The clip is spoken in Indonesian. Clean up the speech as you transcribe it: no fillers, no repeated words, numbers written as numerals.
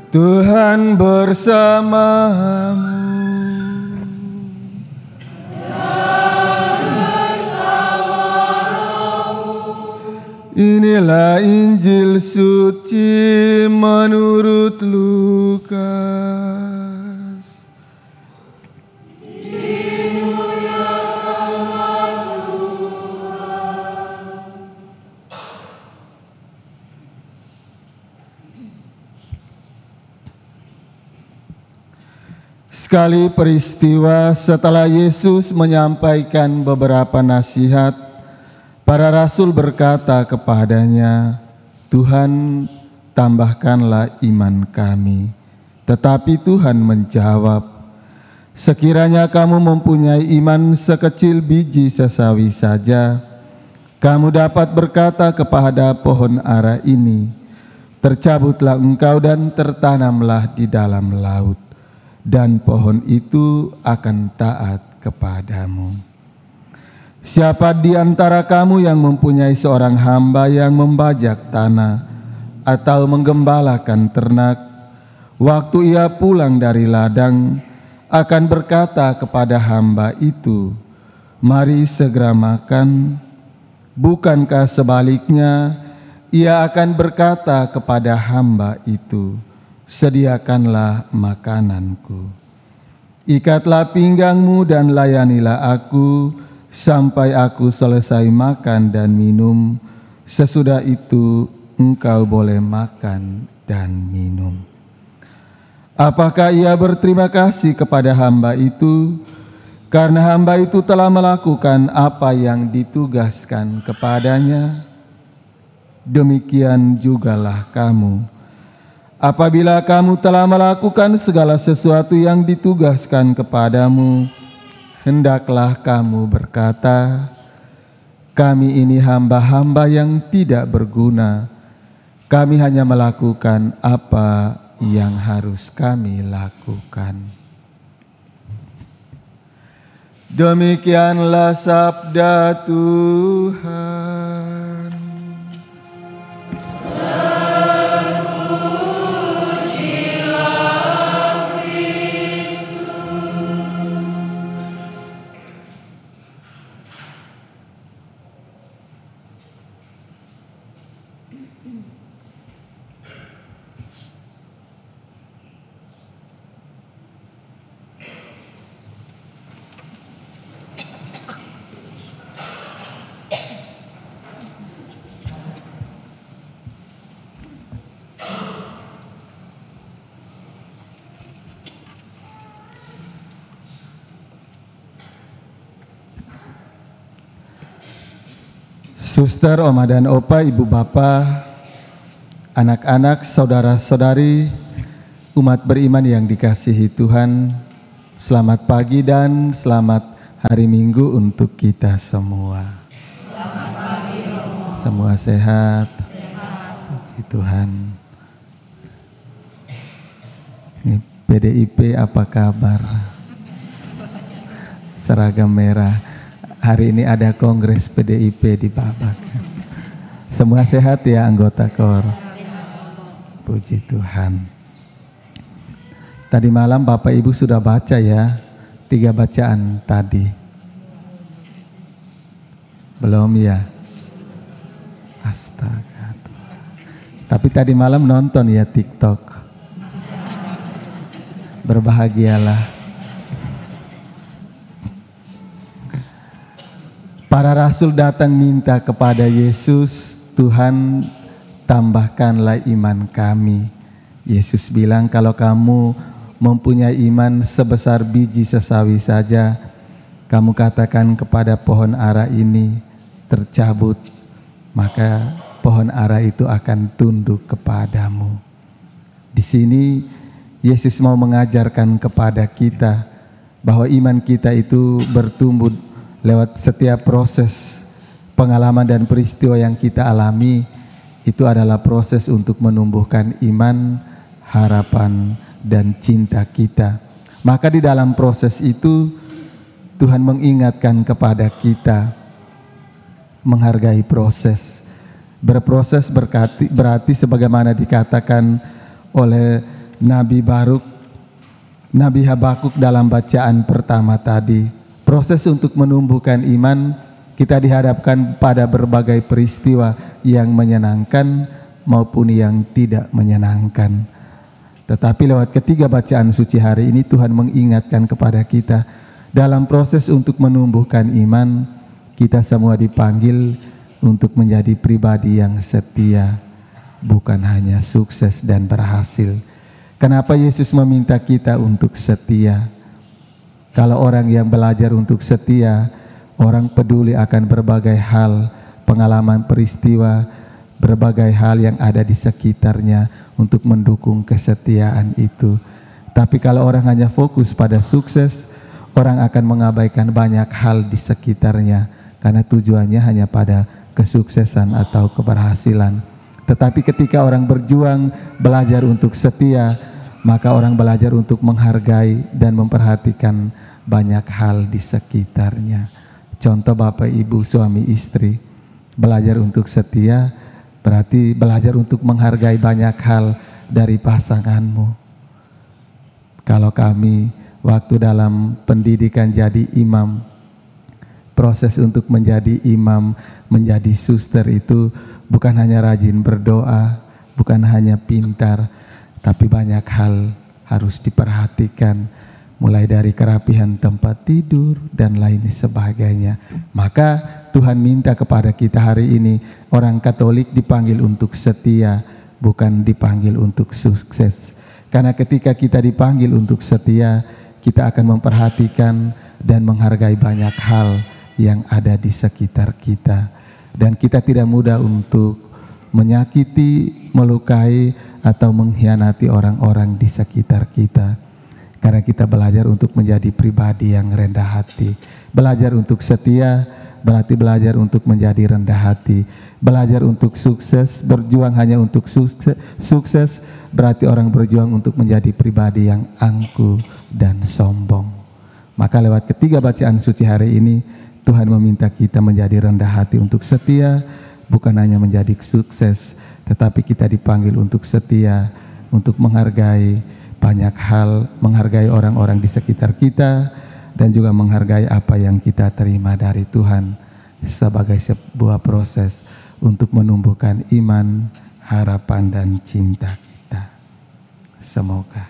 Tuhan bersamamu. Inilah Injil suci menurut Lukas. Sekali peristiwa setelah Yesus menyampaikan beberapa nasihat, para rasul berkata kepadanya, "Tuhan, tambahkanlah iman kami." Tetapi Tuhan menjawab, "Sekiranya kamu mempunyai iman sekecil biji sesawi saja, kamu dapat berkata kepada pohon ara ini, 'Tercabutlah engkau dan tertanamlah di dalam laut,' dan pohon itu akan taat kepadamu. Siapa di antara kamu yang mempunyai seorang hamba yang membajak tanah atau menggembalakan ternak, waktu ia pulang dari ladang, akan berkata kepada hamba itu, 'Mari segera makan'? Bukankah sebaliknya, ia akan berkata kepada hamba itu, 'Sediakanlah makananku. Ikatlah pinggangmu dan layanilah aku sampai aku selesai makan dan minum. Sesudah itu engkau boleh makan dan minum.' Apakah ia berterima kasih kepada hamba itu karena hamba itu telah melakukan apa yang ditugaskan kepadanya? Demikian jugalah kamu. Apabila kamu telah melakukan segala sesuatu yang ditugaskan kepadamu, hendaklah kamu berkata, 'Kami ini hamba-hamba yang tidak berguna. Kami hanya melakukan apa yang harus kami lakukan.'" Demikianlah sabda Tuhan. Suster, oma dan opa, ibu bapak, anak-anak, saudara-saudari, umat beriman yang dikasihi Tuhan, selamat pagi dan selamat hari Minggu untuk kita semua. Selamat pagi, Romo. Semua sehat. Puji Tuhan. Ini PDIP apa kabar? Seragam merah. Hari ini ada kongres PDIP di Babak. Semua sehat ya anggota KOR. Puji Tuhan. Tadi malam Bapak Ibu sudah baca ya 3 bacaan tadi. Belum ya? Astaga. Tapi tadi malam nonton ya TikTok. Berbahagialah. Para rasul datang minta kepada Yesus, "Tuhan, tambahkanlah iman kami." Yesus bilang, "Kalau kamu mempunyai iman sebesar biji sesawi saja, kamu katakan kepada pohon ara ini, 'Tercabut,' maka pohon ara itu akan tunduk kepadamu." Di sini Yesus mau mengajarkan kepada kita bahwa iman kita itu bertumbuh lewat setiap proses pengalaman dan peristiwa yang kita alami. Itu adalah proses untuk menumbuhkan iman, harapan, dan cinta kita. Maka di dalam proses itu Tuhan mengingatkan kepada kita menghargai proses. Berproses berarti sebagaimana dikatakan oleh Nabi Baruk, Nabi Habakuk dalam bacaan pertama tadi. Proses untuk menumbuhkan iman, kita dihadapkan pada berbagai peristiwa yang menyenangkan maupun yang tidak menyenangkan. Tetapi lewat ketiga bacaan suci hari ini Tuhan mengingatkan kepada kita, dalam proses untuk menumbuhkan iman, kita semua dipanggil untuk menjadi pribadi yang setia, bukan hanya sukses dan berhasil. Kenapa Yesus meminta kita untuk setia? Kalau orang yang belajar untuk setia, orang peduli akan berbagai hal, pengalaman peristiwa, berbagai hal yang ada di sekitarnya untuk mendukung kesetiaan itu. Tapi kalau orang hanya fokus pada sukses, orang akan mengabaikan banyak hal di sekitarnya karena tujuannya hanya pada kesuksesan atau keberhasilan. Tetapi ketika orang berjuang belajar untuk setia, maka orang belajar untuk menghargai dan memperhatikan banyak hal di sekitarnya. Contoh Bapak Ibu suami istri, belajar untuk setia berarti belajar untuk menghargai banyak hal dari pasanganmu. Kalau kami waktu dalam pendidikan jadi imam, proses untuk menjadi imam, menjadi suster itu bukan hanya rajin berdoa, bukan hanya pintar, tapi banyak hal harus diperhatikan, mulai dari kerapihan tempat tidur dan lain sebagainya. Maka Tuhan minta kepada kita hari ini, orang Katolik dipanggil untuk setia, bukan dipanggil untuk sukses. Karena ketika kita dipanggil untuk setia, kita akan memperhatikan dan menghargai banyak hal yang ada di sekitar kita. Dan kita tidak mudah untuk menyakiti, melukai, atau mengkhianati orang-orang di sekitar kita. Karena kita belajar untuk menjadi pribadi yang rendah hati. Belajar untuk setia berarti belajar untuk menjadi rendah hati. Belajar untuk sukses, berjuang hanya untuk sukses berarti orang berjuang untuk menjadi pribadi yang angkuh dan sombong. Maka lewat ketiga bacaan suci hari ini, Tuhan meminta kita menjadi rendah hati untuk setia, bukan hanya menjadi sukses, tetapi kita dipanggil untuk setia, untuk menghargai banyak hal, menghargai orang-orang di sekitar kita, dan juga menghargai apa yang kita terima dari Tuhan sebagai sebuah proses untuk menumbuhkan iman, harapan, dan cinta kita. Semoga